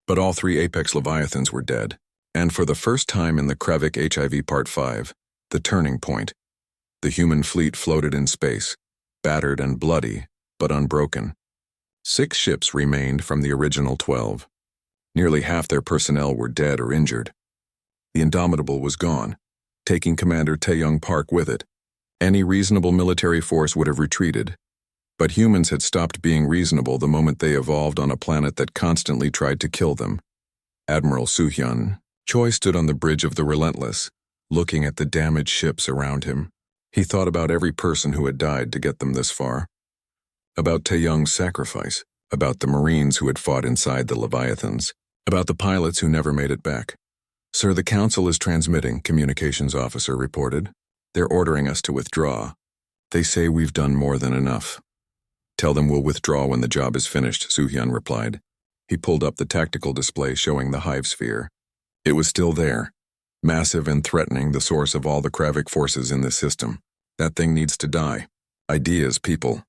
But all three apex leviathans were dead, and for the first time in the Kravik HIV Part 5, the turning point, the human fleet floated in space, battered and bloody, but unbroken. 6 ships remained from the original 12. Nearly half their personnel were dead or injured. The Indomitable was gone, taking Commander Taeyong Park with it. Any reasonable military force would have retreated, but humans had stopped being reasonable the moment they evolved on a planet that constantly tried to kill them. Admiral Soo-hyun Choi stood on the bridge of the Relentless, looking at the damaged ships around him. He thought about every person who had died to get them this far. About Taeyong's sacrifice, about the Marines who had fought inside the Leviathans, about the pilots who never made it back. "Sir, the Council is transmitting," communications officer reported. "They're ordering us to withdraw. They say we've done more than enough." "Tell them we'll withdraw when the job is finished," Soo-hyun replied. He pulled up the tactical display showing the hive sphere. It was still there, massive and threatening, the source of all the Kravik forces in this system. That thing needs to die. Ideas, people.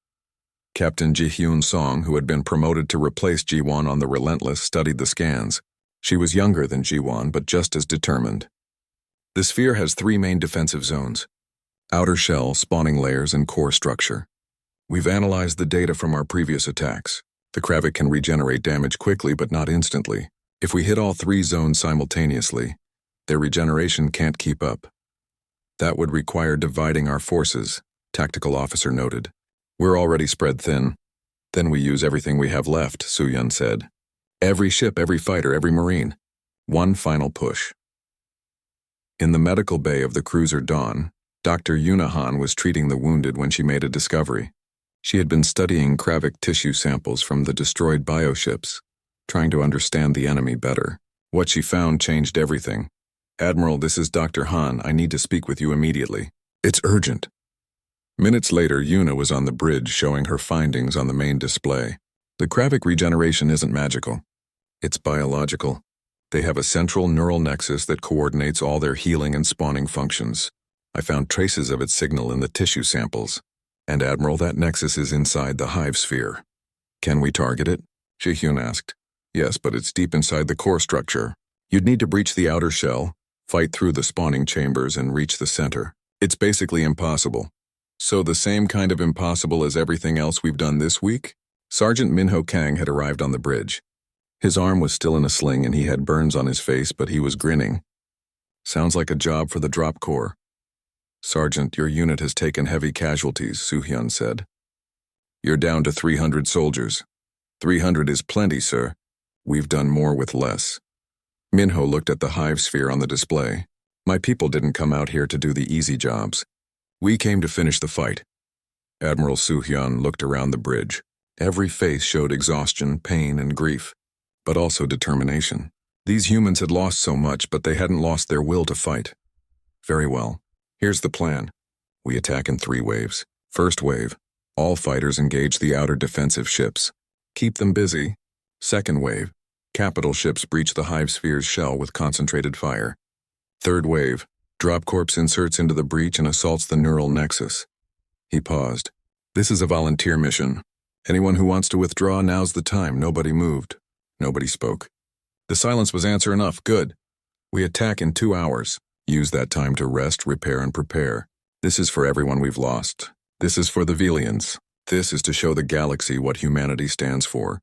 Captain Ji-hyun Song, who had been promoted to replace Ji-won on the Relentless, studied the scans. She was younger than Ji-won, but just as determined. The sphere has 3 main defensive zones: outer shell, spawning layers, and core structure. We've analyzed the data from our previous attacks. The Kravik can regenerate damage quickly, but not instantly. If we hit all 3 zones simultaneously, their regeneration can't keep up. That would require dividing our forces, tactical officer noted. We're already spread thin. Then we use everything we have left, Soo-hyun said. Every ship, every fighter, every Marine. One final push. In the medical bay of the cruiser Dawn, Dr. Yunahan was treating the wounded when she made a discovery. She had been studying Kravik tissue samples from the destroyed bioships, trying to understand the enemy better. What she found changed everything. "Admiral, this is Dr. Han. I need to speak with you immediately." "It's urgent." Minutes later, Yuna was on the bridge showing her findings on the main display. The Kravik regeneration isn't magical. It's biological. They have a central neural nexus that coordinates all their healing and spawning functions. I found traces of its signal in the tissue samples. And Admiral, that nexus is inside the hive sphere. "Can we target it?" Ji-hyun asked. "Yes, but it's deep inside the core structure. You'd need to breach the outer shell, fight through the spawning chambers, and reach the center. It's basically impossible." "So the same kind of impossible as everything else we've done this week?" Sergeant Minho Kang had arrived on the bridge. His arm was still in a sling and he had burns on his face, but he was grinning. "Sounds like a job for the drop corps." "Sergeant, your unit has taken heavy casualties," Soo-hyun said. "You're down to 300 soldiers. 300 is plenty, sir. We've done more with less." Minho looked at the hive sphere on the display. "My people didn't come out here to do the easy jobs. We came to finish the fight." Admiral Soo-hyun looked around the bridge. Every face showed exhaustion, pain, and grief, but also determination. These humans had lost so much, but they hadn't lost their will to fight. "Very well. Here's the plan. We attack in 3 waves. First wave, all fighters engage the outer defensive ships. Keep them busy. Second wave, capital ships breach the hive sphere's shell with concentrated fire. Third wave, drop corps inserts into the breach and assaults the neural nexus." He paused. "This is a volunteer mission. Anyone who wants to withdraw, now's the time." Nobody moved. Nobody spoke. The silence was answer enough. "Good. We attack in 2 hours. Use that time to rest, repair, and prepare. This is for everyone we've lost. This is for the Velians. This is to show the galaxy what humanity stands for."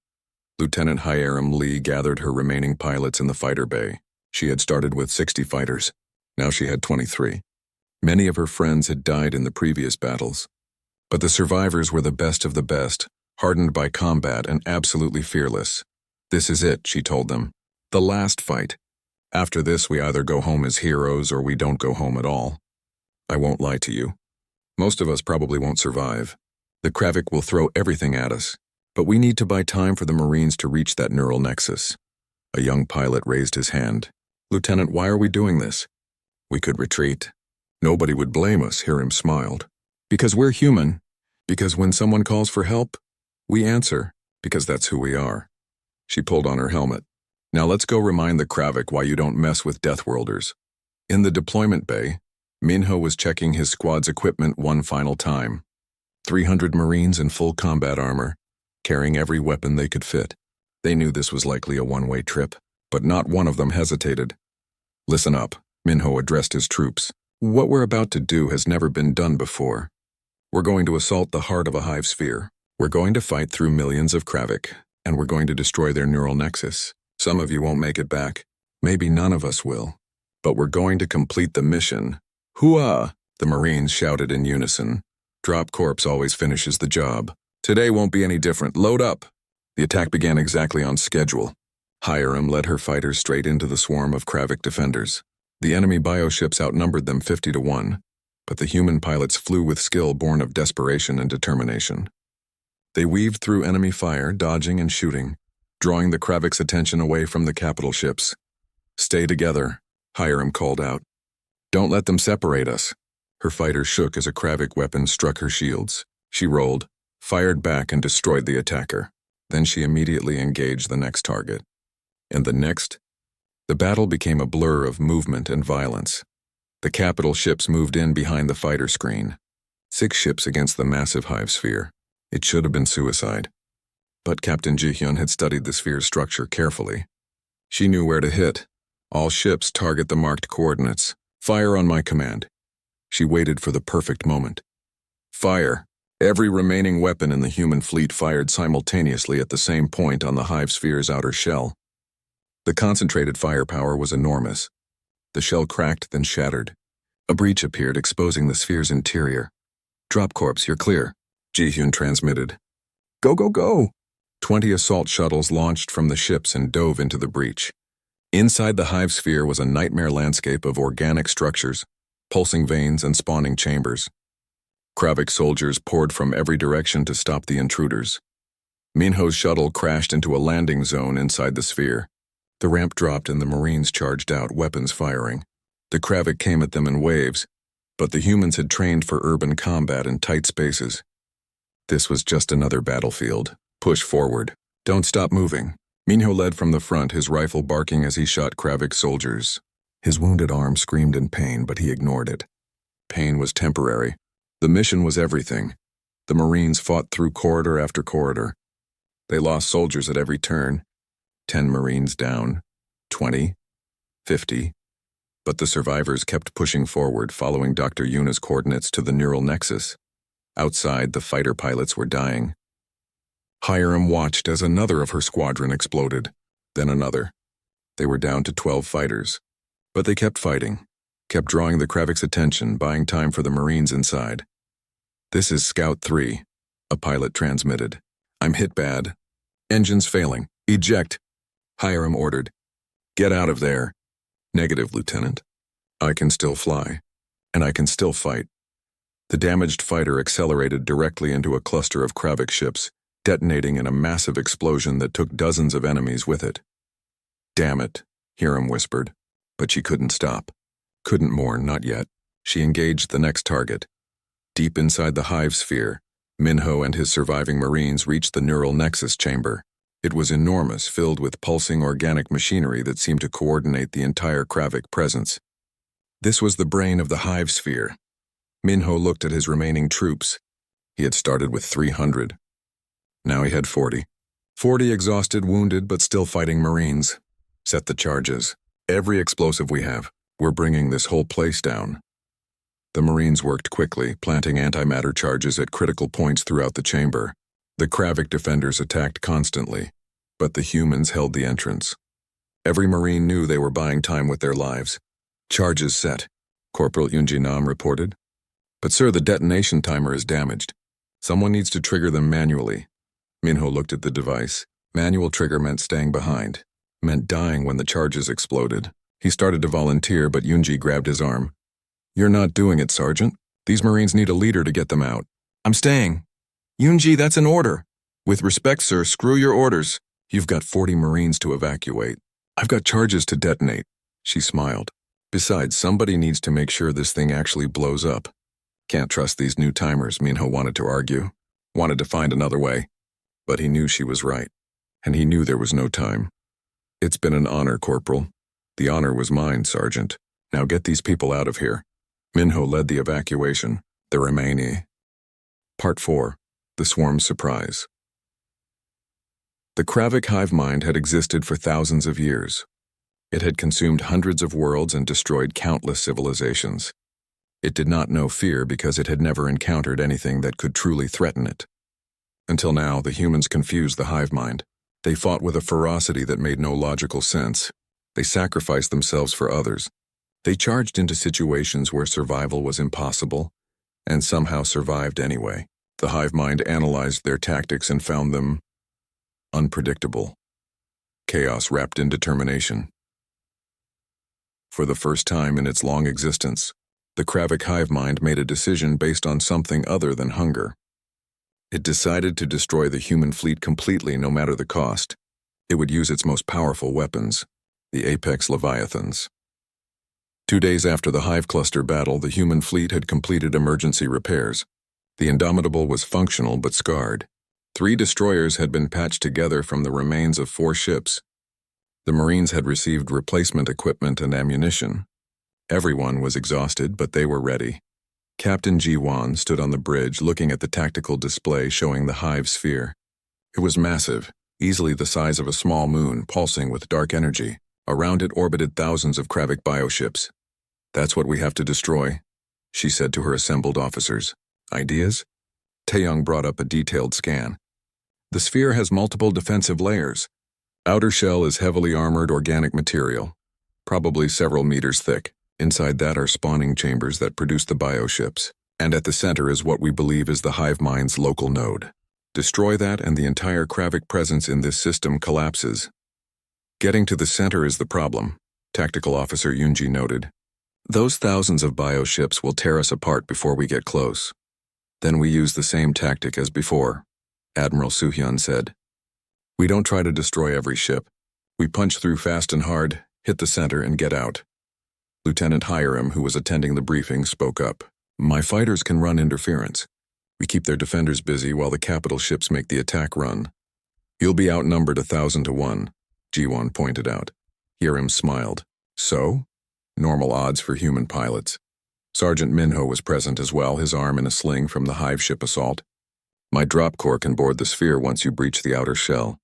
Lieutenant Hyerim Lee gathered her remaining pilots in the fighter bay. She had started with 60 fighters. Now she had 23. Many of her friends had died in the previous battles. But the survivors were the best of the best, hardened by combat and absolutely fearless. "This is it," she told them. "The last fight. After this, we either go home as heroes or we don't go home at all. I won't lie to you. Most of us probably won't survive. The Kravik will throw everything at us, but we need to buy time for the Marines to reach that neural nexus." A young pilot raised his hand. "Lieutenant, why are we doing this?" "We could retreat. Nobody would blame us," Hiram smiled. "Because we're human. Because when someone calls for help, we answer. Because that's who we are." She pulled on her helmet. "Now let's go remind the Kravik why you don't mess with Deathworlders." In the deployment bay, Minho was checking his squad's equipment one final time. 300 Marines in full combat armor, carrying every weapon they could fit. They knew this was likely a one-way trip. but not one of them hesitated. "Listen up," Minho addressed his troops. "What we're about to do has never been done before. We're going to assault the heart of a hive sphere. We're going to fight through millions of Kravik, and we're going to destroy their neural nexus. Some of you won't make it back. Maybe none of us will. But we're going to complete the mission." "Hooah!" the Marines shouted in unison. "Drop Corps always finishes the job. Today won't be any different. Load up!" The attack began exactly on schedule. Hiram led her fighters straight into the swarm of Kravik defenders. The enemy bioships outnumbered them 50-1, but the human pilots flew with skill born of desperation and determination. They weaved through enemy fire, dodging and shooting, drawing the Kravik's attention away from the capital ships. "Stay together," Hiram called out. "Don't let them separate us." Her fighters shook as a Kravik weapon struck her shields. She rolled, fired back and destroyed the attacker. Then she immediately engaged the next target. And the next? The battle became a blur of movement and violence. The capital ships moved in behind the fighter screen. 6 ships against the massive hive sphere. It should have been suicide. But Captain Ji-hyun had studied the sphere's structure carefully. She knew where to hit. "All ships target the marked coordinates. Fire on my command." She waited for the perfect moment. Fire! Every remaining weapon in the human fleet fired simultaneously at the same point on the hive sphere's outer shell. The concentrated firepower was enormous. The shell cracked, then shattered. A breach appeared, exposing the sphere's interior. "Drop Corps, you're clear," Ji-hyun transmitted. "Go, go, go!" 20 assault shuttles launched from the ships and dove into the breach. Inside the hive sphere was a nightmare landscape of organic structures, pulsing veins and spawning chambers. Kravik soldiers poured from every direction to stop the intruders. Minho's shuttle crashed into a landing zone inside the sphere. The ramp dropped and the Marines charged out, weapons firing. The Kravik came at them in waves, but the humans had trained for urban combat in tight spaces. This was just another battlefield. Push forward. Don't stop moving. Minho led from the front, his rifle barking as he shot Kravik soldiers. His wounded arm screamed in pain, but he ignored it. Pain was temporary. The mission was everything. The Marines fought through corridor after corridor. They lost soldiers at every turn. 10 Marines down, 20, 50. But the survivors kept pushing forward, following Dr. Yuna's coordinates to the neural nexus. Outside, the fighter pilots were dying. Hiram watched as another of her squadron exploded, then another. They were down to 12 fighters. But they kept fighting, kept drawing the Kravik's attention, buying time for the Marines inside. "This is Scout 3, a pilot transmitted. "I'm hit bad. Engines failing. Eject," Hiram ordered. "Get out of there." "Negative, Lieutenant. I can still fly, and I can still fight." The damaged fighter accelerated directly into a cluster of Kravik ships, detonating in a massive explosion that took dozens of enemies with it. "Damn it," Hiram whispered. But she couldn't stop. Couldn't mourn, not yet. She engaged the next target. Deep inside the hive sphere, Minho and his surviving Marines reached the neural nexus chamber. It was enormous, filled with pulsing organic machinery that seemed to coordinate the entire Kravik presence. This was the brain of the hive sphere. Minho looked at his remaining troops. He had started with 300. Now he had 40. 40 exhausted, wounded, but still fighting Marines. "Set the charges. Every explosive we have. We're bringing this whole place down." The Marines worked quickly, planting antimatter charges at critical points throughout the chamber. The Kravik defenders attacked constantly, but the humans held the entrance. Every Marine knew they were buying time with their lives. "Charges set," Corporal Yoonji Nam reported. "But sir, the detonation timer is damaged. Someone needs to trigger them manually." Minho looked at the device. Manual trigger meant staying behind, meant dying when the charges exploded. He started to volunteer, but Yoonji grabbed his arm. "You're not doing it, Sergeant. These Marines need a leader to get them out." "I'm staying." "Yoonji, that's an order." "With respect, sir, screw your orders. You've got 40 Marines to evacuate. I've got charges to detonate." She smiled. "Besides, somebody needs to make sure this thing actually blows up." "Can't trust these new timers," Minho wanted to argue. Wanted to find another way. But he knew she was right. And he knew there was no time. "It's been an honor, Corporal." "The honor was mine, Sergeant. Now get these people out of here." Minho led the evacuation. The remaining. Part 4. The Swarm's Surprise. The Kravik hive mind had existed for thousands of years. It had consumed hundreds of worlds and destroyed countless civilizations. It did not know fear because it had never encountered anything that could truly threaten it. Until now, the humans confused the hive mind. They fought with a ferocity that made no logical sense. They sacrificed themselves for others. They charged into situations where survival was impossible, and somehow survived anyway. The hive mind analyzed their tactics and found them unpredictable. Chaos wrapped in determination. For the first time in its long existence, the Kravik hive mind made a decision based on something other than hunger. It decided to destroy the human fleet completely no matter the cost. It would use its most powerful weapons, the apex leviathans. 2 days after the hive cluster battle, the human fleet had completed emergency repairs. The Indomitable was functional but scarred. 3 destroyers had been patched together from the remains of 4 ships. The Marines had received replacement equipment and ammunition. Everyone was exhausted, but they were ready. Captain Ji-Wan stood on the bridge looking at the tactical display showing the hive sphere. It was massive, easily the size of a small moon pulsing with dark energy. Around it orbited thousands of Kravik bioships. "That's what we have to destroy," she said to her assembled officers. "Ideas?" Taeyong brought up a detailed scan. "The sphere has multiple defensive layers. Outer shell is heavily armored organic material, probably several meters thick. Inside that are spawning chambers that produce the bioships. And at the center is what we believe is the hive mind's local node. Destroy that and the entire Kravik presence in this system collapses." "Getting to the center is the problem," Tactical Officer Yunji noted. "Those thousands of bioships will tear us apart before we get close. Then we use the same tactic as before," Admiral Suhyun said. "We don't try to destroy every ship. We punch through fast and hard, hit the center, and get out." Lieutenant Hiram, who was attending the briefing, spoke up. "My fighters can run interference. We keep their defenders busy while the capital ships make the attack run. You'll be outnumbered 1,000 to 1, Ji-Wan pointed out. Hiram smiled. "So? Normal odds for human pilots." Sergeant Minho was present as well, his arm in a sling from the hive ship assault. "My drop core can board the sphere once you breach the outer shell.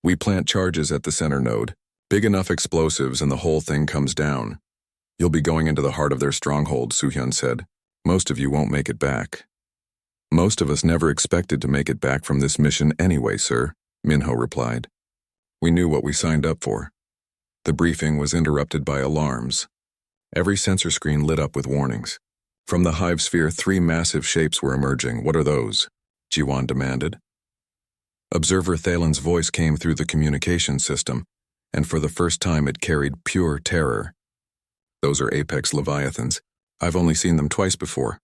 We plant charges at the center node. Big enough explosives and the whole thing comes down. You'll be going into the heart of their stronghold," Suhyun said. "Most of you won't make it back." "Most of us never expected to make it back from this mission anyway, sir," Minho replied. "We knew what we signed up for." The briefing was interrupted by alarms. Every sensor screen lit up with warnings. From the hive sphere, 3 massive shapes were emerging. "What are those?" Ji-Wan demanded. Observer Thalen's voice came through the communication system, and for the first time it carried pure terror. "Those are apex leviathans. I've only seen them twice before.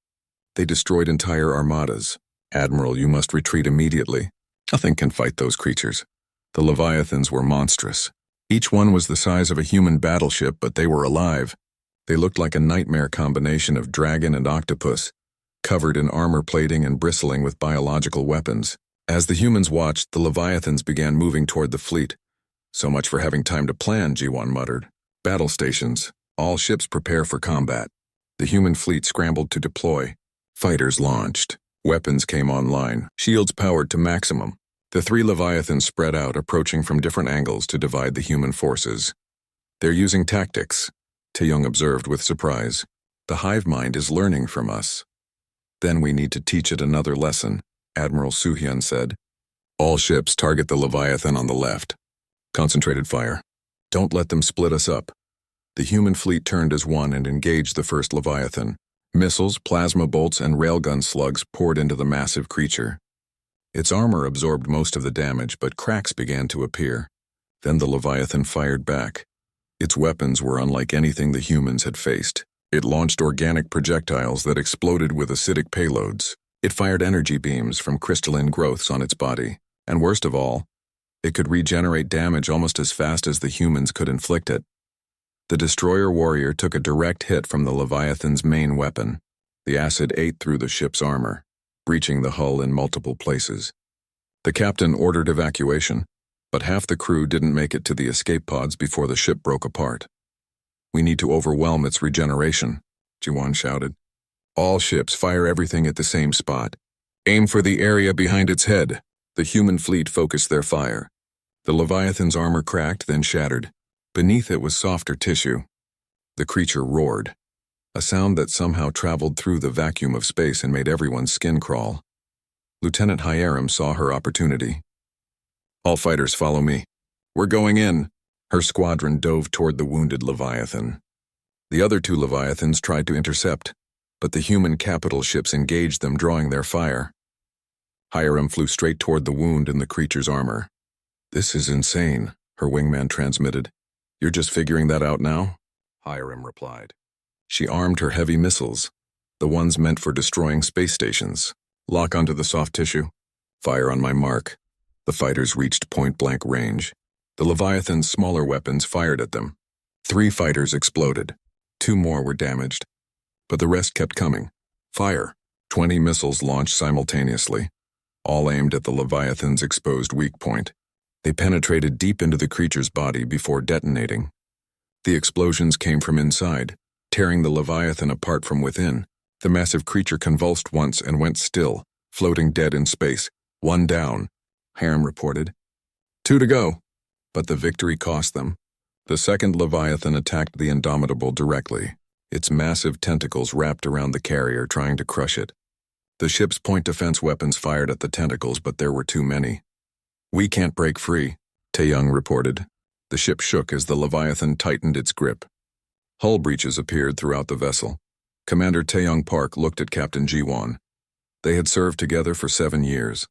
They destroyed entire armadas. Admiral, you must retreat immediately. Nothing can fight those creatures." The leviathans were monstrous. Each one was the size of a human battleship, but they were alive. They looked like a nightmare combination of dragon and octopus, covered in armor plating and bristling with biological weapons. As the humans watched, the leviathans began moving toward the fleet. "So much for having time to plan," Ji-Wan muttered. "Battle stations. All ships prepare for combat." The human fleet scrambled to deploy. Fighters launched. Weapons came online, shields powered to maximum. The 3 leviathans spread out, approaching from different angles to divide the human forces. "They're using tactics," Taeyong observed with surprise. "The hive mind is learning from us." "Then we need to teach it another lesson," Admiral Suhyun said. "All ships target the leviathan on the left. Concentrated fire. Don't let them split us up." The human fleet turned as one and engaged the first leviathan. Missiles, plasma bolts, and railgun slugs poured into the massive creature. Its armor absorbed most of the damage, but cracks began to appear. Then the leviathan fired back. Its weapons were unlike anything the humans had faced. It launched organic projectiles that exploded with acidic payloads. It fired energy beams from crystalline growths on its body. And worst of all, it could regenerate damage almost as fast as the humans could inflict it. The destroyer warrior took a direct hit from the leviathan's main weapon. The acid ate through the ship's armor, breaching the hull in multiple places. The captain ordered evacuation, but half the crew didn't make it to the escape pods before the ship broke apart. "We need to overwhelm its regeneration," Ji-Wan shouted. "All ships fire everything at the same spot. Aim for the area behind its head." The human fleet focused their fire. The leviathan's armor cracked, then shattered. Beneath it was softer tissue. The creature roared, a sound that somehow traveled through the vacuum of space and made everyone's skin crawl. Lieutenant Hiram saw her opportunity. "All fighters follow me. We're going in." Her squadron dove toward the wounded Leviathan. The other two Leviathans tried to intercept, but the human capital ships engaged them, drawing their fire. Hiram flew straight toward the wound in the creature's armor. "This is insane," her wingman transmitted. "You're just figuring that out now?" Hiram replied. She armed her heavy missiles, the ones meant for destroying space stations. "Lock onto the soft tissue. Fire on my mark." The fighters reached point-blank range. The Leviathan's smaller weapons fired at them. 3 fighters exploded. 2 more were damaged. But the rest kept coming. Fire. 20 missiles launched simultaneously, all aimed at the Leviathan's exposed weak point. They penetrated deep into the creature's body before detonating. The explosions came from inside, tearing the Leviathan apart from within. The massive creature convulsed once and went still, floating dead in space. "1 down," Hiram reported. 2 to go. But the victory cost them. The second Leviathan attacked the Indomitable directly, its massive tentacles wrapped around the carrier, trying to crush it. The ship's point defense weapons fired at the tentacles, but there were too many. "We can't break free," Tae-young reported. The ship shook as the Leviathan tightened its grip. Hull breaches appeared throughout the vessel. Commander Tae-young Park looked at Captain Ji-won. They had served together for 7 years.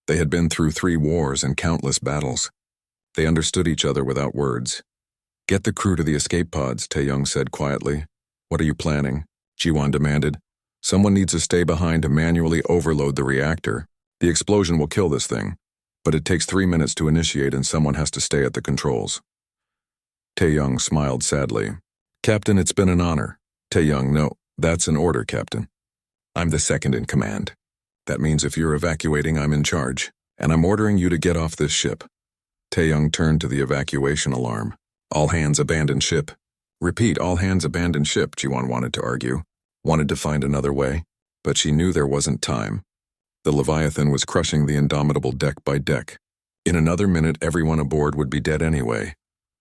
They had been through 3 wars and countless battles. They understood each other without words. "Get the crew to the escape pods," Tae-young said quietly. "What are you planning?" Ji-won demanded. "Someone needs to stay behind to manually overload the reactor. The explosion will kill this thing, but it takes 3 minutes to initiate and someone has to stay at the controls." Tae-young smiled sadly. "Captain, it's been an honor." Tae-young, "No, that's an order, Captain. I'm the second in command. That means if you're evacuating, I'm in charge, and I'm ordering you to get off this ship." Tae-young turned to the evacuation alarm. "All hands abandon ship." "Repeat, all hands abandon ship," Ji-won wanted to argue, wanted to find another way, but she knew there wasn't time. The Leviathan was crushing the Indomitable deck by deck. In another minute, everyone aboard would be dead anyway.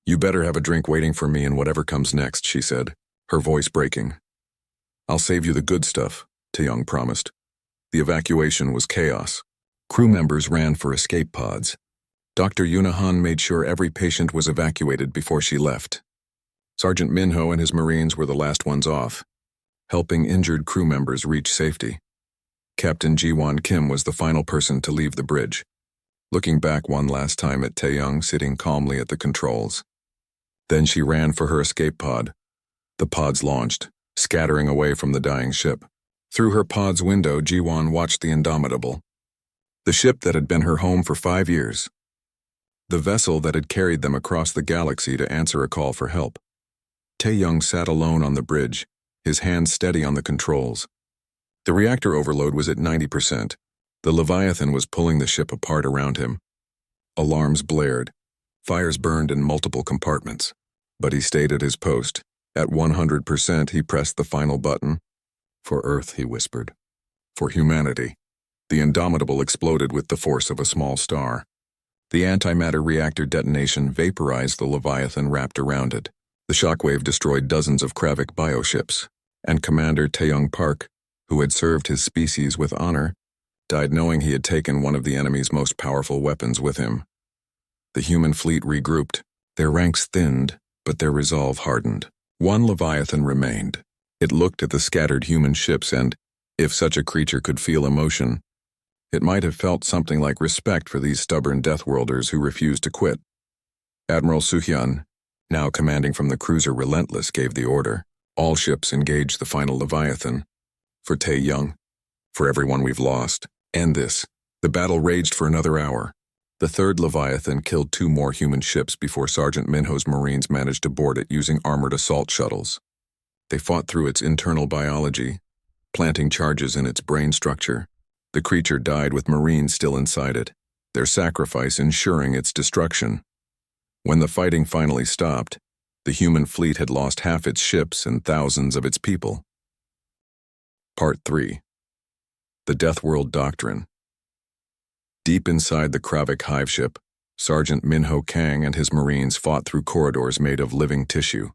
"You better have a drink waiting for me in whatever comes next," she said, her voice breaking. "I'll save you the good stuff," Tae-young promised. The evacuation was chaos. Crew members ran for escape pods. Dr. Yunahan made sure every patient was evacuated before she left. Sergeant Minho and his Marines were the last ones off, helping injured crew members reach safety. Captain Ji-won Kim was the final person to leave the bridge, looking back one last time at Tae-young sitting calmly at the controls. Then she ran for her escape pod. The pods launched, scattering away from the dying ship. Through her pod's window, Ji-won watched the Indomitable, the ship that had been her home for 5 years. The vessel that had carried them across the galaxy to answer a call for help. Tae-young sat alone on the bridge, his hands steady on the controls. The reactor overload was at 90%. The Leviathan was pulling the ship apart around him. Alarms blared. Fires burned in multiple compartments. But he stayed at his post. At 100%, he pressed the final button. "For Earth," he whispered. "For humanity." The Indomitable exploded with the force of a small star. The antimatter reactor detonation vaporized the Leviathan wrapped around it. The shockwave destroyed dozens of Kravik bioships, and Commander Tae-young Park, who had served his species with honor, died knowing he had taken one of the enemy's most powerful weapons with him. The human fleet regrouped. Their ranks thinned, but their resolve hardened. One Leviathan remained. It looked at the scattered human ships and, if such a creature could feel emotion, it might have felt something like respect for these stubborn Deathworlders who refused to quit. Admiral Soo-hyun, now commanding from the cruiser Relentless, gave the order. All ships engage the final Leviathan. For Tae-young, for everyone we've lost, end this. The battle raged for another hour. The third Leviathan killed 2 more human ships before Sergeant Minho's Marines managed to board it using armored assault shuttles. They fought through its internal biology, planting charges in its brain structure. The creature died with Marines still inside it, their sacrifice ensuring its destruction. When the fighting finally stopped, the human fleet had lost half its ships and thousands of its people. Part 3. The Deathworld Doctrine. Deep inside the Kravik hive ship, Sergeant Minho Kang and his Marines fought through corridors made of living tissue.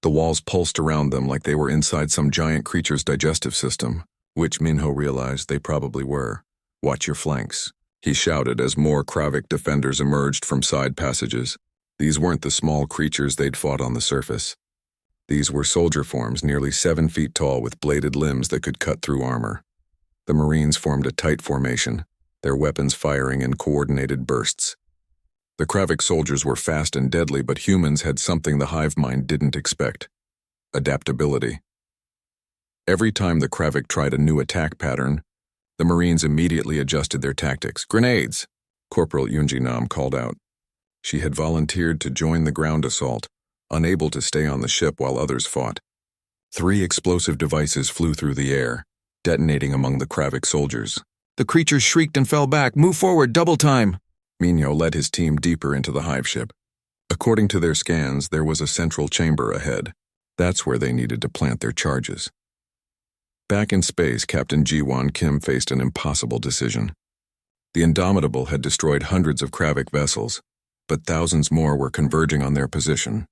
The walls pulsed around them like they were inside some giant creature's digestive system, which Minho realized they probably were. "Watch your flanks," he shouted as more Kravik defenders emerged from side passages. These weren't the small creatures they'd fought on the surface. These were soldier forms nearly 7 feet tall with bladed limbs that could cut through armor. The Marines formed a tight formation, their weapons firing in coordinated bursts. The Kravik soldiers were fast and deadly, but humans had something the hive mind didn't expect: adaptability. Every time the Kravik tried a new attack pattern, the Marines immediately adjusted their tactics. "Grenades!" Corporal Yunji Nam called out. She had volunteered to join the ground assault, unable to stay on the ship while others fought. 3 explosive devices flew through the air, detonating among the Kravik soldiers. The creatures shrieked and fell back. "Move forward, double time!" Minho led his team deeper into the hive ship. According to their scans, there was a central chamber ahead. That's where they needed to plant their charges. Back in space, Captain Ji-won Kim faced an impossible decision. The Indomitable had destroyed hundreds of Kravik vessels, but thousands more were converging on their position.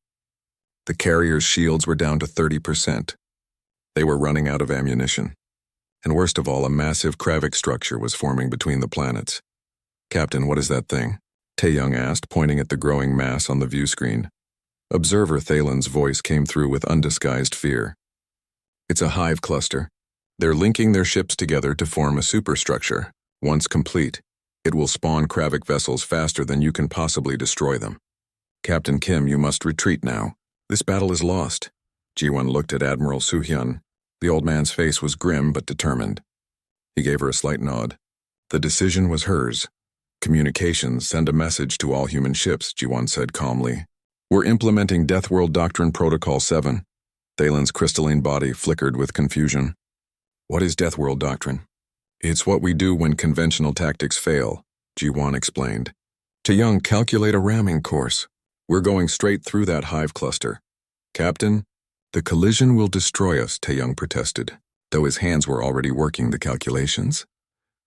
The carrier's shields were down to 30%. They were running out of ammunition. And worst of all, a massive Kravik structure was forming between the planets. "Captain, what is that thing?" Tae-young asked, pointing at the growing mass on the view screen. Observer Thalen's voice came through with undisguised fear. "It's a hive cluster. They're linking their ships together to form a superstructure. Once complete, it will spawn Kravik vessels faster than you can possibly destroy them. Captain Kim, you must retreat now. This battle is lost." Ji-won looked at Admiral Soo-hyun. The old man's face was grim but determined. He gave her a slight nod. The decision was hers. "Communications, send a message to all human ships," Ji-won said calmly. "We're implementing Deathworld Doctrine Protocol 7. Thalen's crystalline body flickered with confusion. "What is Deathworld Doctrine?" "It's what we do when conventional tactics fail," Ji-won explained. "Tae-young, calculate a ramming course. We're going straight through that hive cluster." "Captain, the collision will destroy us," Tae-young protested, though his hands were already working the calculations.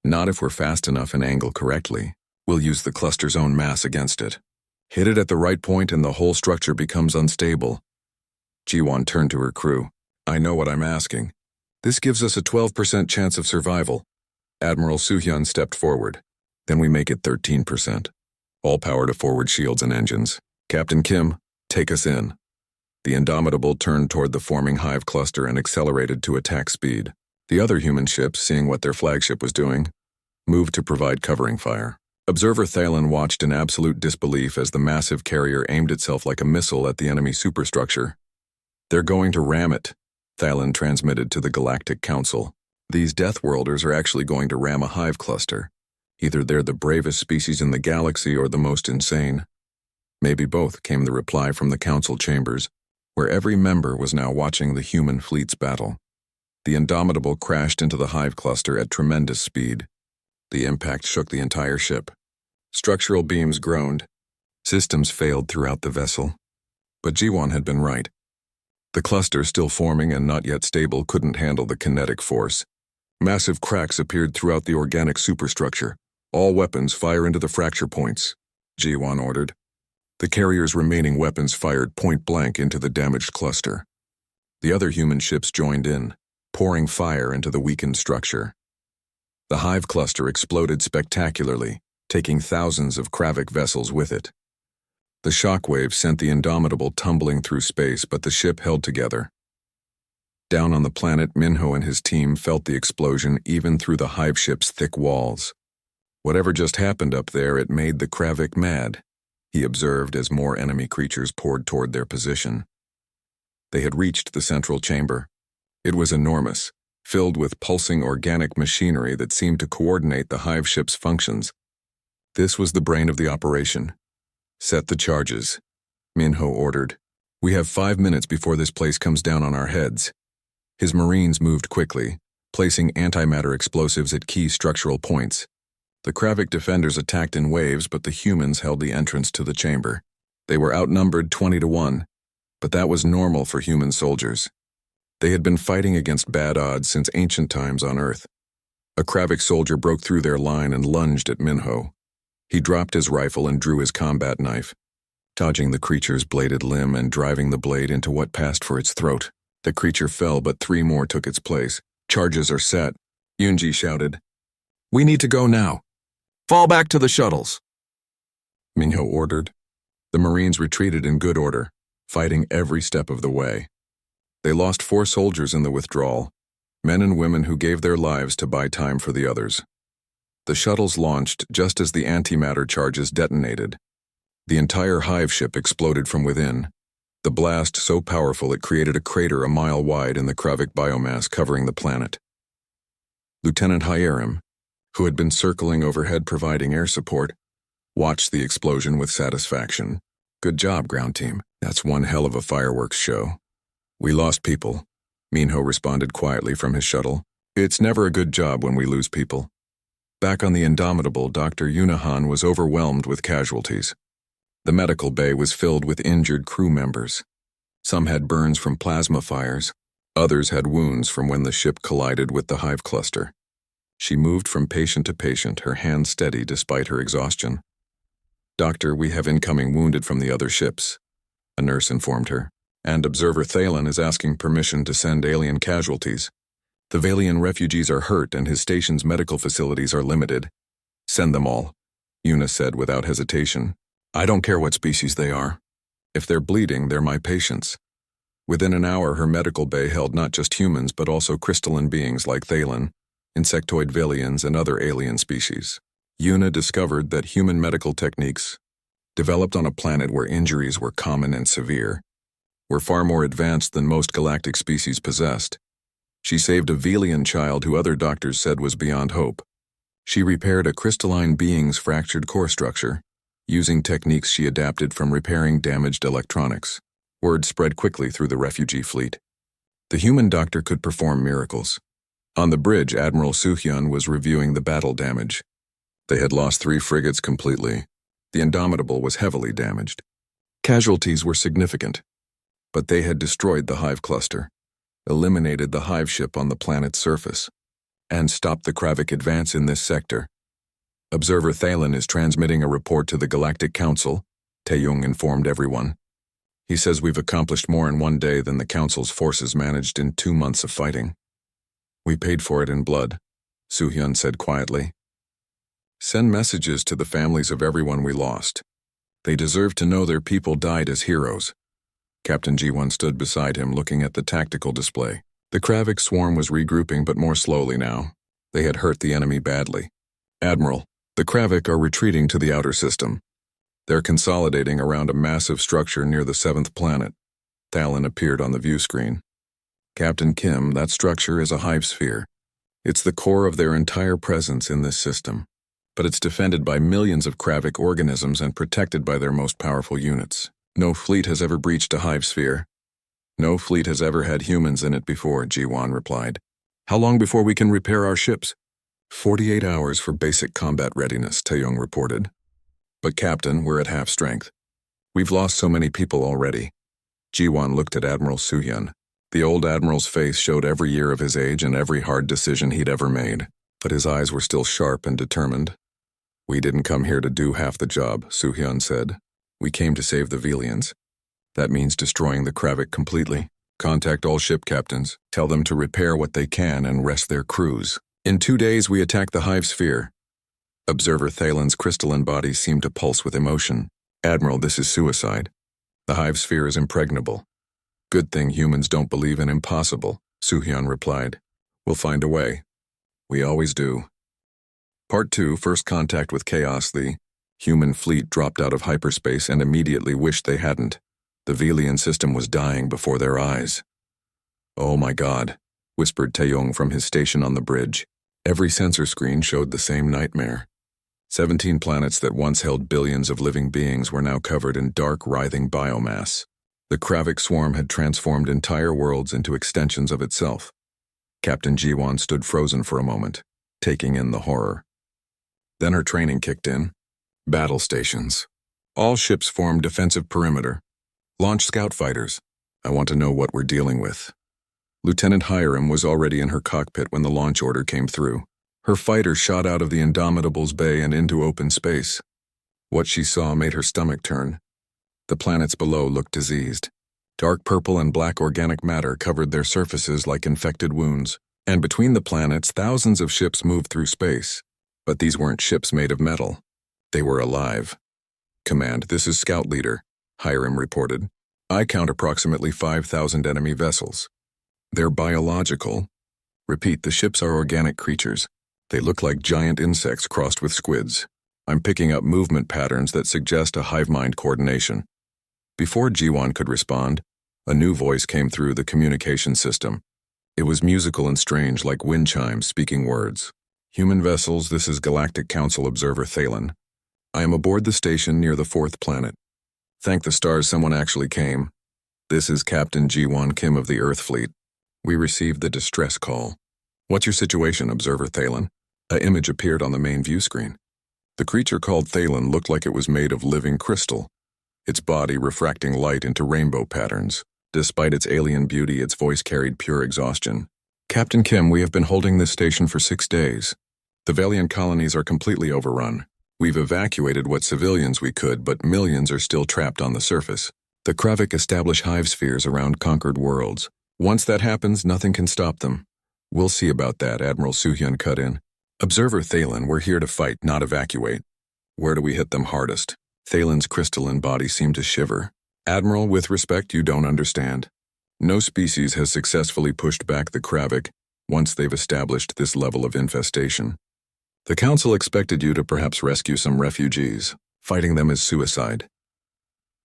"Not if we're fast enough and angle correctly. We'll use the cluster's own mass against it. Hit it at the right point and the whole structure becomes unstable." Ji-won turned to her crew. "I know what I'm asking. This gives us a 12% chance of survival." Admiral Soo-hyun stepped forward. "Then we make it 13%. All power to forward shields and engines. Captain Kim, take us in." The Indomitable turned toward the forming hive cluster and accelerated to attack speed. The other human ships, seeing what their flagship was doing, moved to provide covering fire. Observer Thalen watched in absolute disbelief as the massive carrier aimed itself like a missile at the enemy superstructure. "They're going to ram it," Thalen transmitted to the Galactic Council. "These Deathworlders are actually going to ram a hive cluster. Either they're the bravest species in the galaxy or the most insane." "Maybe both," came the reply from the council chambers, where every member was now watching the human fleet's battle. The Indomitable crashed into the hive cluster at tremendous speed. The impact shook the entire ship. Structural beams groaned. Systems failed throughout the vessel. But Ji-won had been right. The cluster, still forming and not yet stable, couldn't handle the kinetic force. Massive cracks appeared throughout the organic superstructure. "All weapons fire into the fracture points," Ji-won ordered. The carrier's remaining weapons fired point-blank into the damaged cluster. The other human ships joined in, pouring fire into the weakened structure. The hive cluster exploded spectacularly, taking thousands of Kravik vessels with it. The shockwave sent the Indomitable tumbling through space, but the ship held together. Down on the planet, Minho and his team felt the explosion even through the hive ship's thick walls. "Whatever just happened up there, it made the Kravik mad," he observed as more enemy creatures poured toward their position. They had reached the central chamber. It was enormous, filled with pulsing organic machinery that seemed to coordinate the hive ship's functions. This was the brain of the operation. "Set the charges," Minho ordered. "We have 5 minutes before this place comes down on our heads." His Marines moved quickly, placing antimatter explosives at key structural points. The Kravik defenders attacked in waves, but the humans held the entrance to the chamber. They were outnumbered 20-1, but that was normal for human soldiers. They had been fighting against bad odds since ancient times on Earth. A Kravik soldier broke through their line and lunged at Minho. He dropped his rifle and drew his combat knife, dodging the creature's bladed limb and driving the blade into what passed for its throat. The creature fell, but 3 more took its place. Charges are set, Yunji shouted. We need to go now. Fall back to the shuttles, Minho ordered. The Marines retreated in good order, fighting every step of the way. They lost 4 soldiers in the withdrawal, men and women who gave their lives to buy time for the others. The shuttles launched just as the antimatter charges detonated. The entire hive ship exploded from within, the blast so powerful it created a crater a mile wide in the Kravik biomass covering the planet. Lieutenant Hyerim, who had been circling overhead providing air support, watched the explosion with satisfaction. Good job, ground team. That's one hell of a fireworks show. We lost people, Minho responded quietly from his shuttle. It's never a good job when we lose people. Back on the Indomitable, Dr. Yunahan was overwhelmed with casualties. The medical bay was filled with injured crew members. Some had burns from plasma fires. Others had wounds from when the ship collided with the hive cluster. She moved from patient to patient, her hands steady despite her exhaustion. Doctor, we have incoming wounded from the other ships, a nurse informed her, and Observer Thalen is asking permission to send alien casualties. The Valian refugees are hurt and his station's medical facilities are limited. Send them all, Yuna said without hesitation. I don't care what species they are. If they're bleeding, they're my patients. Within an hour, her medical bay held not just humans but also crystalline beings like Thalen, insectoid Valians, and other alien species. Yuna discovered that human medical techniques, developed on a planet where injuries were common and severe, were far more advanced than most galactic species possessed. She saved a Velian child who other doctors said was beyond hope. She repaired a crystalline being's fractured core structure, using techniques she adapted from repairing damaged electronics. Word spread quickly through the refugee fleet. The human doctor could perform miracles. On the bridge, Admiral Suhyun was reviewing the battle damage. They had lost 3 frigates completely. The Indomitable was heavily damaged. Casualties were significant, but they had destroyed the hive cluster, eliminated the hive ship on the planet's surface, and stopped the Kravik advance in this sector. Observer Thalen is transmitting a report to the Galactic Council, Taeyong informed everyone. He says we've accomplished more in 1 day than the Council's forces managed in 2 months of fighting. We paid for it in blood, Suhyun said quietly. Send messages to the families of everyone we lost. They deserve to know their people died as heroes. Captain G1 stood beside him looking at the tactical display. The Kravik swarm was regrouping but more slowly now. They had hurt the enemy badly. Admiral, the Kravik are retreating to the outer system. They're consolidating around a massive structure near the 7th planet. Thalen appeared on the view screen. Captain Kim, that structure is a hive sphere. It's the core of their entire presence in this system, but it's defended by millions of Kravik organisms and protected by their most powerful units. No fleet has ever breached a hive sphere. No fleet has ever had humans in it before, G1 replied. How long before we can repair our ships? 48 hours for basic combat readiness, Taeyong reported. But Captain, we're at half strength. We've lost so many people already. G1 looked at Admiral Suhyun. The old admiral's face showed every year of his age and every hard decision he'd ever made, but his eyes were still sharp and determined. We didn't come here to do half the job, Suhyun said. We came to save the Velians. That means destroying the Kravik completely. Contact all ship captains. Tell them to repair what they can and rest their crews. In 2 days, we attack the hive sphere. Observer Thalen's crystalline body seemed to pulse with emotion. Admiral, this is suicide. The hive sphere is impregnable. Good thing humans don't believe in impossible, Suhyun replied. We'll find a way. We always do. Part 2, First Contact with Chaos. The human fleet dropped out of hyperspace and immediately wished they hadn't. The Velian system was dying before their eyes. Oh my God, whispered Taeyong from his station on the bridge. Every sensor screen showed the same nightmare. 17 planets that once held billions of living beings were now covered in dark, writhing biomass. The Kravik swarm had transformed entire worlds into extensions of itself. Captain G1 stood frozen for a moment, taking in the horror. Then her training kicked in. Battle stations. All ships formed defensive perimeter. Launch scout fighters. I want to know what we're dealing with. Lieutenant Hyerim was already in her cockpit when the launch order came through. Her fighter shot out of the Indomitable's bay and into open space. What she saw made her stomach turn. The planets below looked diseased. Dark purple and black organic matter covered their surfaces like infected wounds. And between the planets, thousands of ships moved through space. But these weren't ships made of metal. They were alive. "Command, this is Scout Leader," Hiram reported. "I count approximately 5,000 enemy vessels. They're biological. Repeat, the ships are organic creatures. They look like giant insects crossed with squids. I'm picking up movement patterns that suggest a hive mind coordination." Before Jiwon could respond, a new voice came through the communication system. It was musical and strange, like wind chimes speaking words. "Human vessels, this is Galactic Council Observer Thalen. I am aboard the station near the 4th planet. Thank the stars someone actually came. This is Captain Jiwon Kim of the Earth Fleet. We received the distress call." "What's your situation, Observer Thalen?" An image appeared on the main view screen. The creature called Thalen looked like it was made of living crystal, its body refracting light into rainbow patterns. Despite its alien beauty, its voice carried pure exhaustion. "Captain Kim, we have been holding this station for 6 days. The Valiant colonies are completely overrun. We've evacuated what civilians we could, but millions are still trapped on the surface. The Kravik establish hive spheres around conquered worlds. Once that happens, nothing can stop them." "We'll see about that," Admiral Suhyun cut in. "Observer Thalen, we're here to fight, not evacuate. Where do we hit them hardest?" Thalen's crystalline body seemed to shiver. "Admiral, with respect, you don't understand. No species has successfully pushed back the Kravik once they've established this level of infestation. The Council expected you to perhaps rescue some refugees. Fighting them is suicide.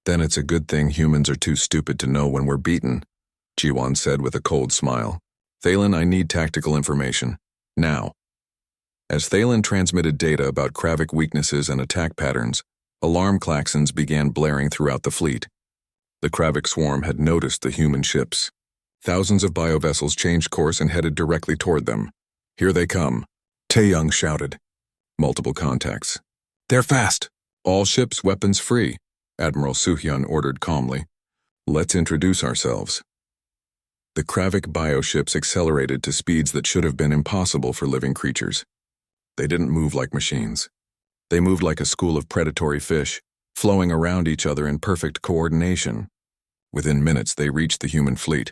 Then it's a good thing humans are too stupid to know when we're beaten," Jiwon said with a cold smile. "Thalen, I need tactical information. Now." As Thalen transmitted data about Kravik weaknesses and attack patterns, alarm klaxons began blaring throughout the fleet. The Kravik swarm had noticed the human ships. Thousands of biovessels changed course and headed directly toward them. "Here they come," Taeyong shouted. Multiple contacts. "They're fast! All ships, weapons free," Admiral Suhyun ordered calmly. "Let's introduce ourselves." The Kravik bioships accelerated to speeds that should have been impossible for living creatures. They didn't move like machines. They moved like a school of predatory fish, flowing around each other in perfect coordination. Within minutes, they reached the human fleet.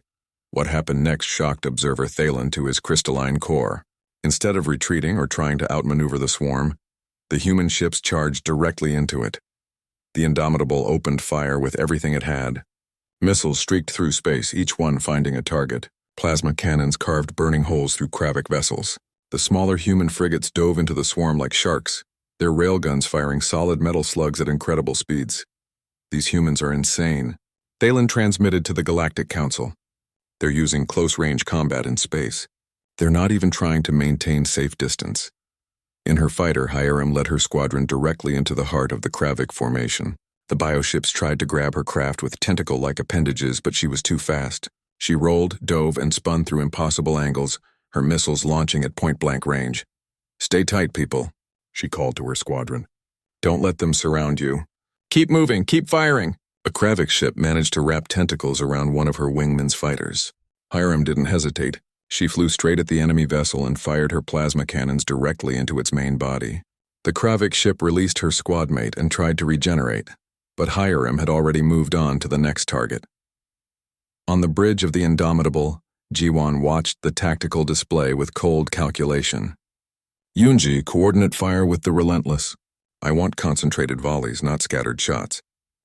What happened next shocked Observer Thalen to his crystalline core. Instead of retreating or trying to outmaneuver the swarm, the human ships charged directly into it. The Indomitable opened fire with everything it had. Missiles streaked through space, each one finding a target. Plasma cannons carved burning holes through Kravik vessels. The smaller human frigates dove into the swarm like sharks, their railguns firing solid metal slugs at incredible speeds. "These humans are insane." Thalen transmitted to the Galactic Council. "They're using close-range combat in space. They're not even trying to maintain safe distance." In her fighter, Hiram led her squadron directly into the heart of the Kravik formation. The bioships tried to grab her craft with tentacle-like appendages, but she was too fast. She rolled, dove, and spun through impossible angles, her missiles launching at point-blank range. "Stay tight, people," she called to her squadron. "Don't let them surround you. Keep moving, keep firing." A Kravik ship managed to wrap tentacles around one of her wingman's fighters. Hiram didn't hesitate. She flew straight at the enemy vessel and fired her plasma cannons directly into its main body. The Kravik ship released her squad mate and tried to regenerate, but Hiram had already moved on to the next target. On the bridge of the Indomitable, Jiwon watched the tactical display with cold calculation. "Yunji, coordinate fire with the Relentless. I want concentrated volleys, not scattered shots.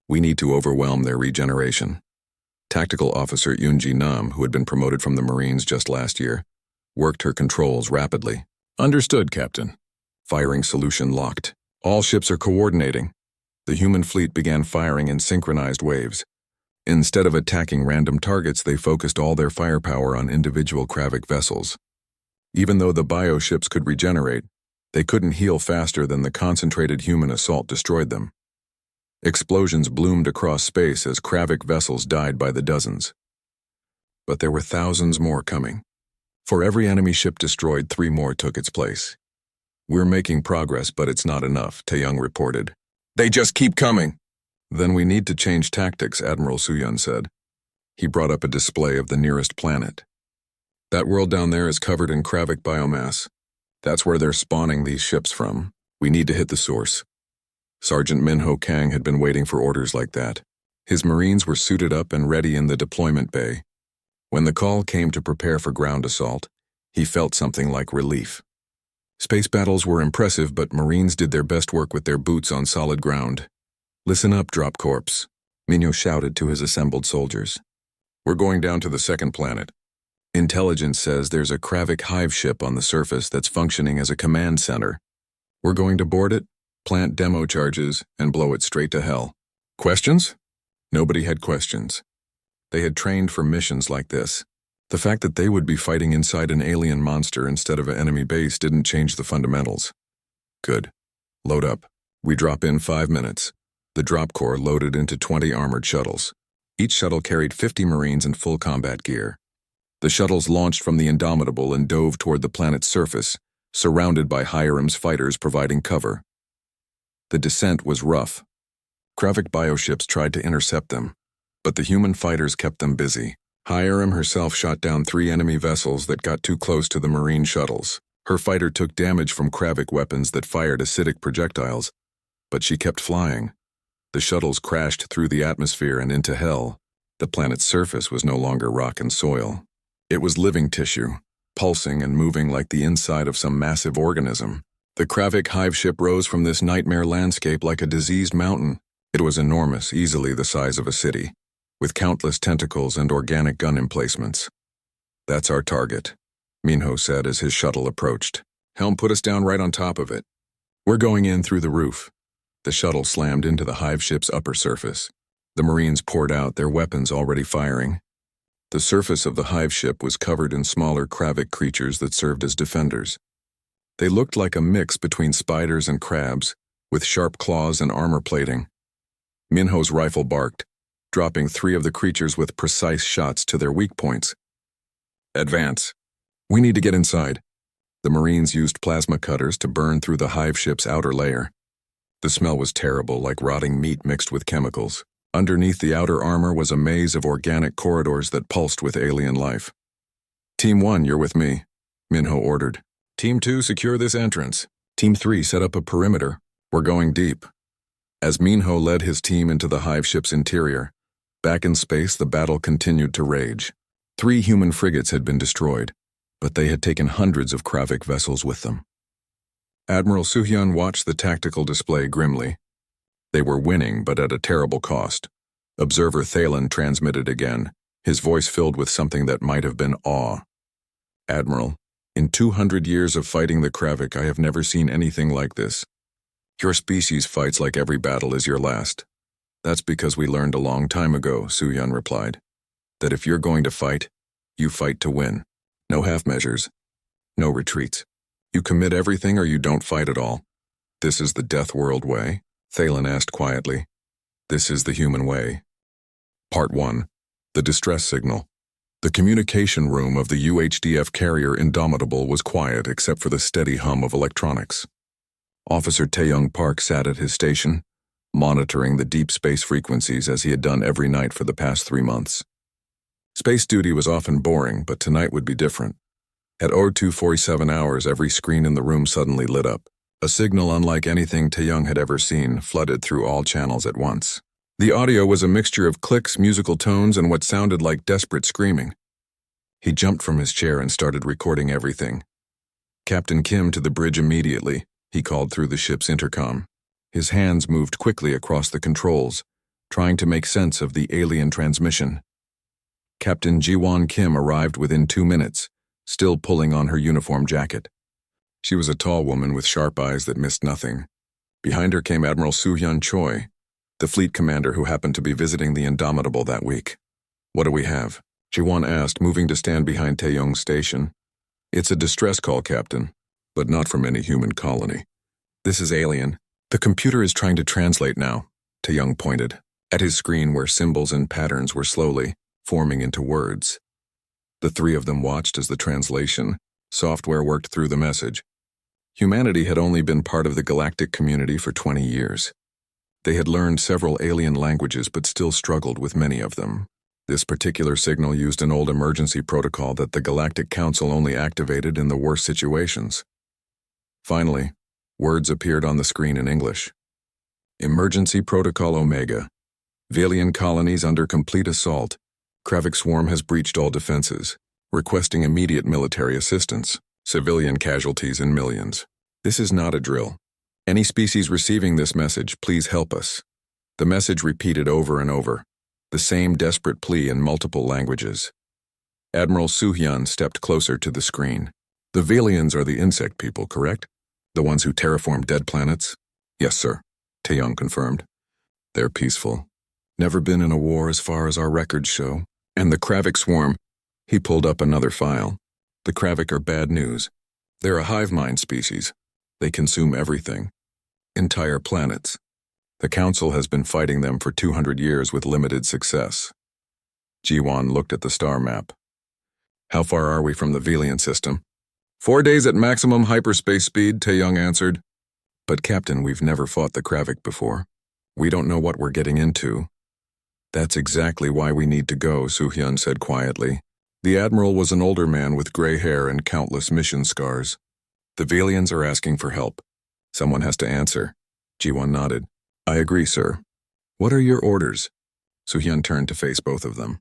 We need to overwhelm their regeneration." Tactical Officer Yunji Nam, who had been promoted from the Marines just last year, worked her controls rapidly. "Understood, Captain." Firing solution locked. "All ships are coordinating." The human fleet began firing in synchronized waves. Instead of attacking random targets, they focused all their firepower on individual Kravik vessels. Even though the bioships could regenerate, they couldn't heal faster than the concentrated human assault destroyed them. Explosions bloomed across space as Kravik vessels died by the dozens. But there were thousands more coming. For every enemy ship destroyed, 3 more took its place. "We're making progress, but it's not enough," Taeyong reported. "They just keep coming." "Then we need to change tactics," Admiral Suhyun said. He brought up a display of the nearest planet. "That world down there is covered in Kravik biomass. That's where they're spawning these ships from. We need to hit the source." Sergeant Minho Kang had been waiting for orders like that. His Marines were suited up and ready in the deployment bay. When the call came to prepare for ground assault, he felt something like relief. Space battles were impressive, but Marines did their best work with their boots on solid ground. "Listen up, Drop Corps," Minho shouted to his assembled soldiers. "We're going down to the second planet. Intelligence says there's a Kravik hive ship on the surface that's functioning as a command center. We're going to board it, plant demo charges, and blow it straight to hell. Questions?" Nobody had questions. They had trained for missions like this. The fact that they would be fighting inside an alien monster instead of an enemy base didn't change the fundamentals. "Good. Load up. We drop in 5 minutes." The drop corps loaded into 20 armored shuttles. Each shuttle carried 50 Marines in full combat gear. The shuttles launched from the Indomitable and dove toward the planet's surface, surrounded by Hiram's fighters providing cover. The descent was rough. Kravik bioships tried to intercept them, but the human fighters kept them busy. Hiram herself shot down 3 enemy vessels that got too close to the Marine shuttles. Her fighter took damage from Kravik weapons that fired acidic projectiles, but she kept flying. The shuttles crashed through the atmosphere and into hell. The planet's surface was no longer rock and soil. It was living tissue, pulsing and moving like the inside of some massive organism. The Kravik hive ship rose from this nightmare landscape like a diseased mountain. It was enormous, easily the size of a city, with countless tentacles and organic gun emplacements. "That's our target," Minho said as his shuttle approached. "Helm put us down right on top of it. We're going in through the roof." The shuttle slammed into the hive ship's upper surface. The Marines poured out, their weapons already firing. The surface of the hive ship was covered in smaller Kravik creatures that served as defenders. They looked like a mix between spiders and crabs, with sharp claws and armor plating. Minho's rifle barked, dropping 3 of the creatures with precise shots to their weak points. "Advance. We need to get inside." The Marines used plasma cutters to burn through the hive ship's outer layer. The smell was terrible, like rotting meat mixed with chemicals. Underneath the outer armor was a maze of organic corridors that pulsed with alien life. "Team 1, you're with me," Minho ordered. "Team 2, secure this entrance. Team 3, set up a perimeter. We're going deep." As Minho led his team into the hive ship's interior, back in space the battle continued to rage. 3 human frigates had been destroyed, but they had taken hundreds of Kravik vessels with them. Admiral Suhyun watched the tactical display grimly. They were winning, but at a terrible cost. Observer Thalen transmitted again, his voice filled with something that might have been awe. "Admiral, in 200 years of fighting the Kravik, I have never seen anything like this. Your species fights like every battle is your last. That's because we learned a long time ago," Suhyun replied, "that if you're going to fight, you fight to win. No half measures. No retreats. You commit everything or you don't fight at all. This is the Death World way?" Thalen asked quietly. "This is the human way." Part 1. The Distress Signal. The communication room of the UHDF carrier Indomitable was quiet except for the steady hum of electronics. Officer Taeyong Park sat at his station, monitoring the deep space frequencies as he had done every night for the past 3 months. Space duty was often boring, but tonight would be different. At 0247 hours, every screen in the room suddenly lit up. A signal unlike anything Taeyong had ever seen flooded through all channels at once. The audio was a mixture of clicks, musical tones, and what sounded like desperate screaming. He jumped from his chair and started recording everything. "Captain Kim to the bridge immediately," he called through the ship's intercom. His hands moved quickly across the controls, trying to make sense of the alien transmission. Captain Jiwon Kim arrived within 2 minutes, still pulling on her uniform jacket. She was a tall woman with sharp eyes that missed nothing. Behind her came Admiral Soo-hyun Choi, the fleet commander who happened to be visiting the Indomitable that week. "What do we have?" Jiwon asked, moving to stand behind Taeyong's station. "It's a distress call, Captain, but not from any human colony. This is alien. The computer is trying to translate now," Taeyong pointed, at his screen where symbols and patterns were slowly forming into words. The 3 of them watched as the translation software worked through the message. Humanity had only been part of the galactic community for 20 years. They had learned several alien languages but still struggled with many of them. This particular signal used an old emergency protocol that the Galactic Council only activated in the worst situations. Finally, words appeared on the screen in English. Emergency Protocol Omega. Valian colonies under complete assault. Kravik swarm has breached all defenses, requesting immediate military assistance. Civilian casualties in millions. This is not a drill. Any species receiving this message, please help us. The message repeated over and over, the same desperate plea in multiple languages. Admiral Soo-hyun stepped closer to the screen. The Valians are the insect people, correct? The ones who terraform dead planets? Yes, sir, Taeyong confirmed. They're peaceful. Never been in a war as far as our records show. And the Kravik swarm, he pulled up another file. The Kravik are bad news. They're a hive mind species. They consume everything. Entire planets. The Council has been fighting them for 200 years with limited success. Ji-won looked at the star map. How far are we from the Valian system? 4 days at maximum hyperspace speed, Taeyong answered. But Captain, we've never fought the Kravik before. We don't know what we're getting into. That's exactly why we need to go, Soo-hyun said quietly. The Admiral was an older man with gray hair and countless mission scars. The Valians are asking for help. Someone has to answer. Ji-won nodded. I agree, sir. What are your orders? Soo-hyun turned to face both of them.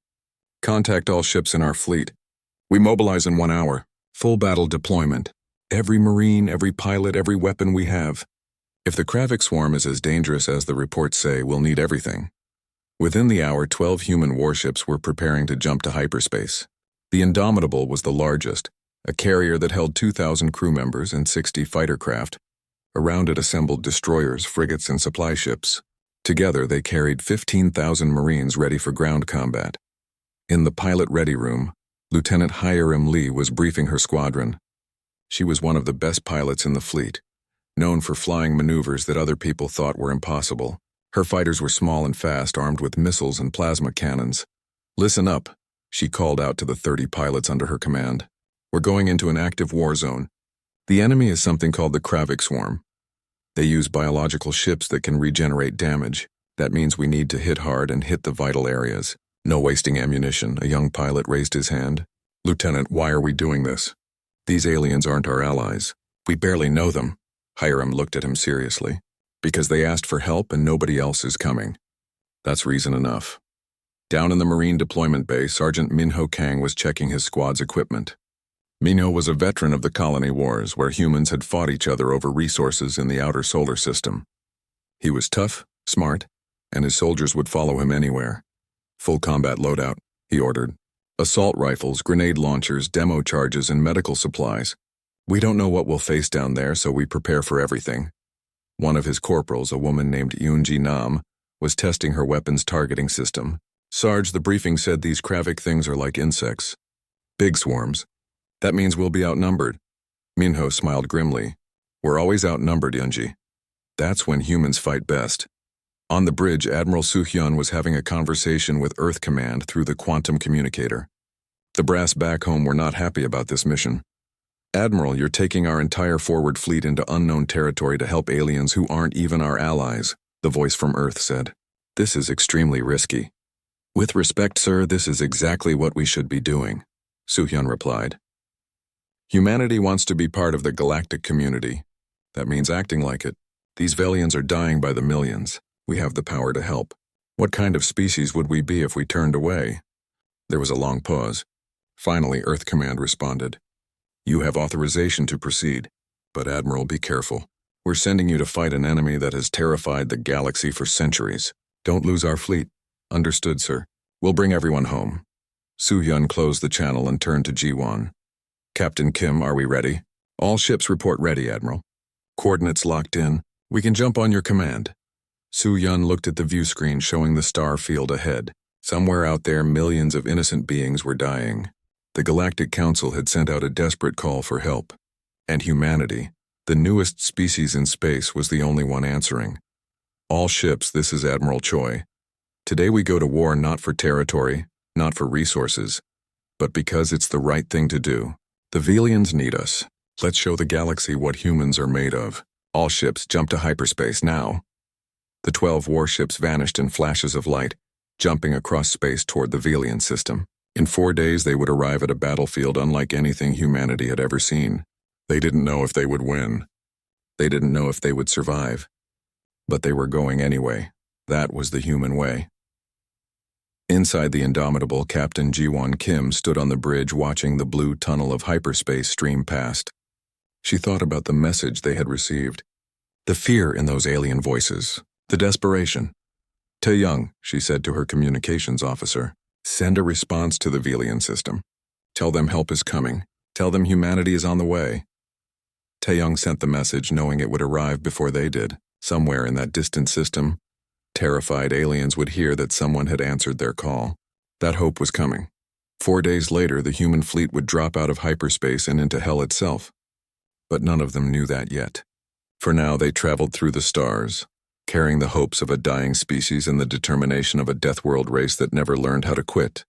Contact all ships in our fleet. We mobilize in 1 hour. Full battle deployment. Every Marine, every pilot, every weapon we have. If the Kravik swarm is as dangerous as the reports say, we'll need everything. Within the hour, 12 human warships were preparing to jump to hyperspace. The Indomitable was the largest, a carrier that held 2,000 crew members and 60 fighter craft. Around it assembled destroyers, frigates, and supply ships. Together, they carried 15,000 Marines ready for ground combat. In the pilot-ready room, Lieutenant Hiram Lee was briefing her squadron. She was one of the best pilots in the fleet, known for flying maneuvers that other people thought were impossible. Her fighters were small and fast, armed with missiles and plasma cannons. Listen up, she called out to the 30 pilots under her command. We're going into an active war zone. The enemy is something called the Kravik swarm. They use biological ships that can regenerate damage. That means we need to hit hard and hit the vital areas. No wasting ammunition, a young pilot raised his hand. Lieutenant, why are we doing this? These aliens aren't our allies. We barely know them. Hiram looked at him seriously. Because they asked for help and nobody else is coming. That's reason enough. Down in the Marine deployment base, Sergeant Minho Kang was checking his squad's equipment. Minho was a veteran of the colony wars where humans had fought each other over resources in the outer solar system. He was tough, smart, and his soldiers would follow him anywhere. Full combat loadout, he ordered. Assault rifles, grenade launchers, demo charges, and medical supplies. We don't know what we'll face down there, so we prepare for everything. One of his corporals, a woman named Yoonji Nam, was testing her weapons targeting system. Sarge, the briefing said these Kravik things are like insects. Big swarms. That means we'll be outnumbered. Minho smiled grimly. We're always outnumbered, Yoonji. That's when humans fight best. On the bridge, Admiral Soo-hyun was having a conversation with Earth Command through the quantum communicator. The brass back home were not happy about this mission. Admiral, you're taking our entire forward fleet into unknown territory to help aliens who aren't even our allies, the voice from Earth said. This is extremely risky. With respect, sir, this is exactly what we should be doing, Soo-hyun replied. Humanity wants to be part of the galactic community. That means acting like it. These Valians are dying by the millions. We have the power to help. What kind of species would we be if we turned away? There was a long pause. Finally, Earth Command responded. You have authorization to proceed. But Admiral, be careful. We're sending you to fight an enemy that has terrified the galaxy for centuries. Don't lose our fleet. Understood, sir. We'll bring everyone home. Soo-hyun closed the channel and turned to Ji-won. Captain Kim, are we ready? All ships report ready, Admiral. Coordinates locked in. We can jump on your command. Soo-hyun looked at the view screen showing the star field ahead. Somewhere out there, millions of innocent beings were dying. The Galactic Council had sent out a desperate call for help. And humanity, the newest species in space, was the only one answering. All ships, this is Admiral Choi. Today we go to war not for territory, not for resources, but because it's the right thing to do. The Valians need us. Let's show the galaxy what humans are made of. All ships jump to hyperspace now. The 12 warships vanished in flashes of light, jumping across space toward the Valian system. In 4 days, they would arrive at a battlefield unlike anything humanity had ever seen. They didn't know if they would win. They didn't know if they would survive. But they were going anyway. That was the human way. Inside the Indomitable, Captain Ji-won Kim stood on the bridge watching the blue tunnel of hyperspace stream past. She thought about the message they had received. The fear in those alien voices. The desperation. Tae-young, she said to her communications officer, send a response to the Velian system. Tell them help is coming. Tell them humanity is on the way. Tae-young sent the message knowing it would arrive before they did. Somewhere in that distant system, terrified aliens would hear that someone had answered their call. That hope was coming. 4 days later, the human fleet would drop out of hyperspace and into hell itself. But none of them knew that yet. For now, they traveled through the stars, carrying the hopes of a dying species and the determination of a death world race that never learned how to quit.